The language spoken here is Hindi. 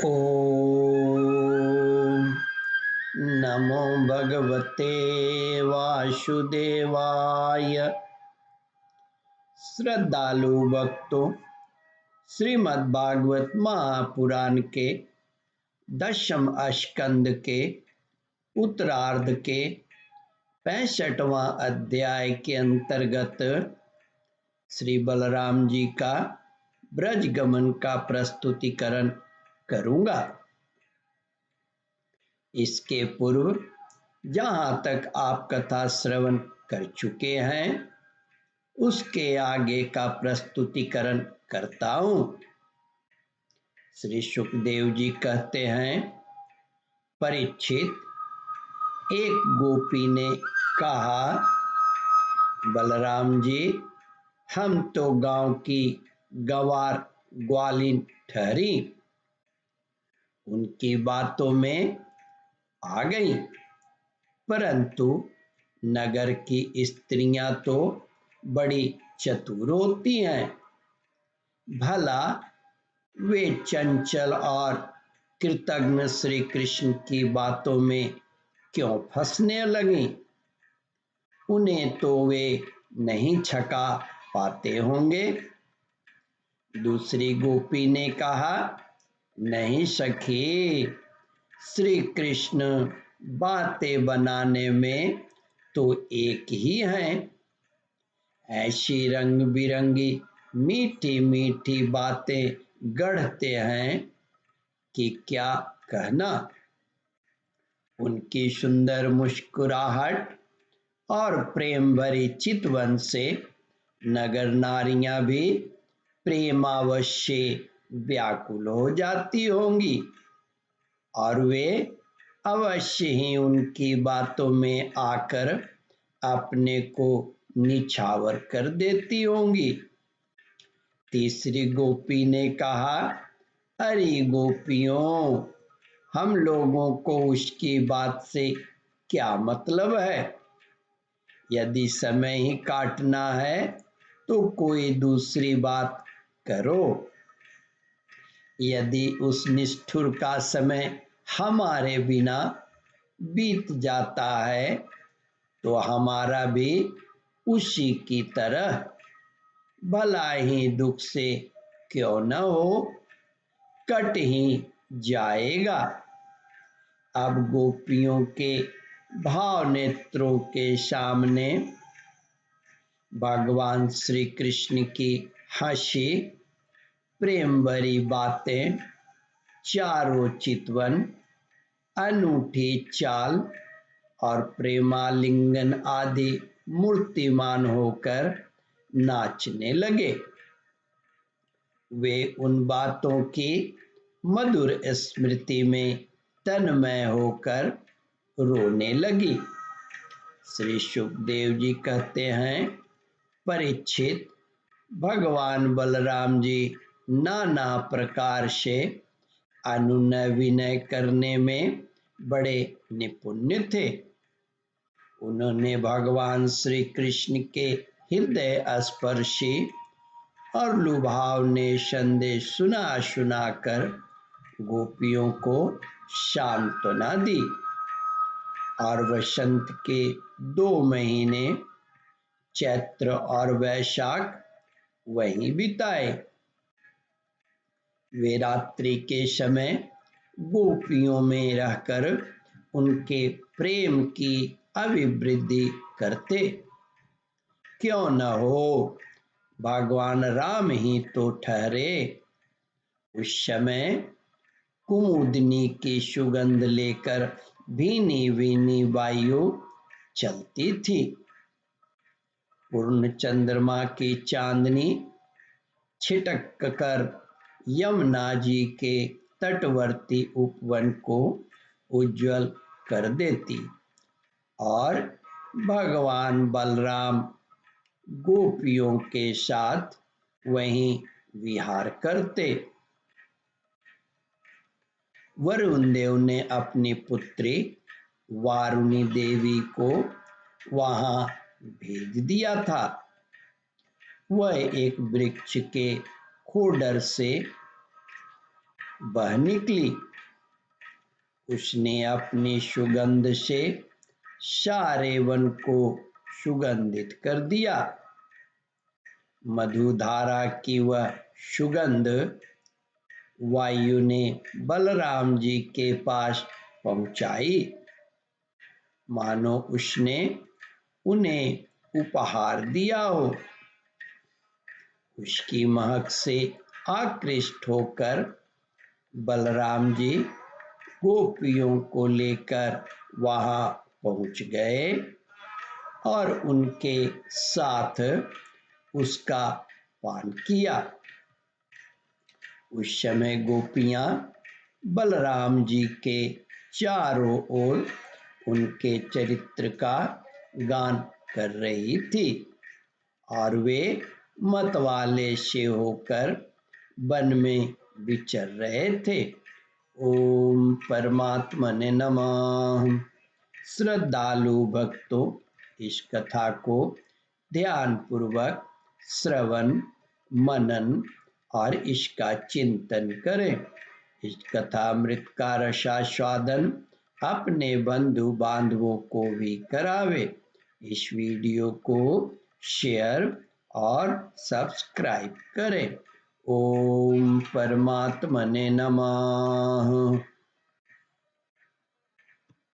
ओम नमो भगवते वासुदेवाय। श्रद्धालु भक्तों, श्रीमद्भागवत महापुराण के दशम स्कंद के उत्तरार्ध के 65वां अध्याय के अंतर्गत श्री बलराम जी का ब्रज गमन का प्रस्तुतिकरण करूंगा। इसके पूर्व जहां तक आप कथा श्रवण कर चुके हैं उसके आगे का प्रस्तुतिकरण करता हूं। श्री सुखदेव जी कहते हैं, परीक्षित, एक गोपी ने कहा, बलराम जी, हम तो गांव की गंवार ग्वालिन ठहरी, उनकी बातों में आ गई, परंतु नगर की स्त्रियां तो बड़ी चतुर होती हैं। भला वे चंचल और कृतघ्न श्री कृष्ण की बातों में क्यों फंसने लगी? उन्हें तो वे नहीं छका पाते होंगे। दूसरी गोपी ने कहा, नहीं सखी, श्री कृष्ण बातें बनाने में तो एक ही हैं। ऐसी रंग बिरंगी मीठी मीठी बातें गढ़ते हैं कि क्या कहना। उनकी सुंदर मुस्कुराहट और प्रेम भरी चितवन से नगर नारियां भी प्रेमावश से व्याकुल हो जाती होंगी और वे अवश्य ही उनकी बातों में आकर अपने को निछावर कर देती होंगी। तीसरी गोपी ने कहा, अरे गोपियों, हम लोगों को उसकी बात से क्या मतलब है? यदि समय ही काटना है तो कोई दूसरी बात करो। यदि उस निष्ठुर का समय हमारे बिना बीत जाता है तो हमारा भी उसी की तरह भला ही दुख से क्यों न हो, कट ही जाएगा। अब गोपियों के भाव नेत्रों के सामने भगवान श्री कृष्ण की हंसी, प्रेम भरी बातें, चारों चितवन, अनूठी चाल और प्रेमालिंगन आदि मूर्तिमान होकर नाचने लगे। वे उन बातों की मधुर स्मृति में तन्मय होकर रोने लगी। श्री सुखदेव जी कहते हैं, परीक्षित, भगवान बलराम जी नाना प्रकार से अनुनय विनय करने में बड़े निपुण थे। उन्होंने भगवान श्री कृष्ण के हृदय स्पर्शी और लुभावने संदेश सुना सुनाकर गोपियों को सांत्वना दी और वसंत के 2 महीने चैत्र और वैशाख वहीं बिताए। वे रात्रि के समय गोपियों में रहकर उनके प्रेम की अभिवृद्धि करते। क्यों न हो, भगवान राम ही तो ठहरे। उस समय कुमुदनी की सुगंध लेकर भीनी भीनी वायु चलती थी। पूर्ण चंद्रमा की चांदनी छिटक कर यमुना जी के तटवर्ती उपवन को उज्जवल कर देती और भगवान बलराम गोपियों के साथ वहीं विहार करते। वरुण देव ने अपनी पुत्री वारुणी देवी को वहां भेज दिया था। वह एक वृक्ष के खोडर से बह निकली। उसने अपनी सुगंध से सारे वन को सुगंधित कर दिया। मधुधारा की वह सुगंध वायु ने बलराम जी के पास पहुंचाई, मानो उसने उन्हें उपहार दिया हो। उसकी महक से आकृष्ट होकर बलराम जी गोपियों को लेकर वहां पहुंच गए और उनके साथ उसका पान किया। उस समय गोपियां बलराम जी के चारों ओर उनके चरित्र का गान कर रही थी और वे मतवाले से होकर वन में विचर रहे थे। ओम परमात्मने नमः। श्रद्धालु भक्तों, इस कथा को ध्यान पूर्वक श्रवण मनन और इसका चिंतन करें। इस कथामृत का रसास्वादन अपने बंधु बांधवों को भी करावे। इस वीडियो को शेयर और सब्सक्राइब करें। ओम परमात्मने नमः।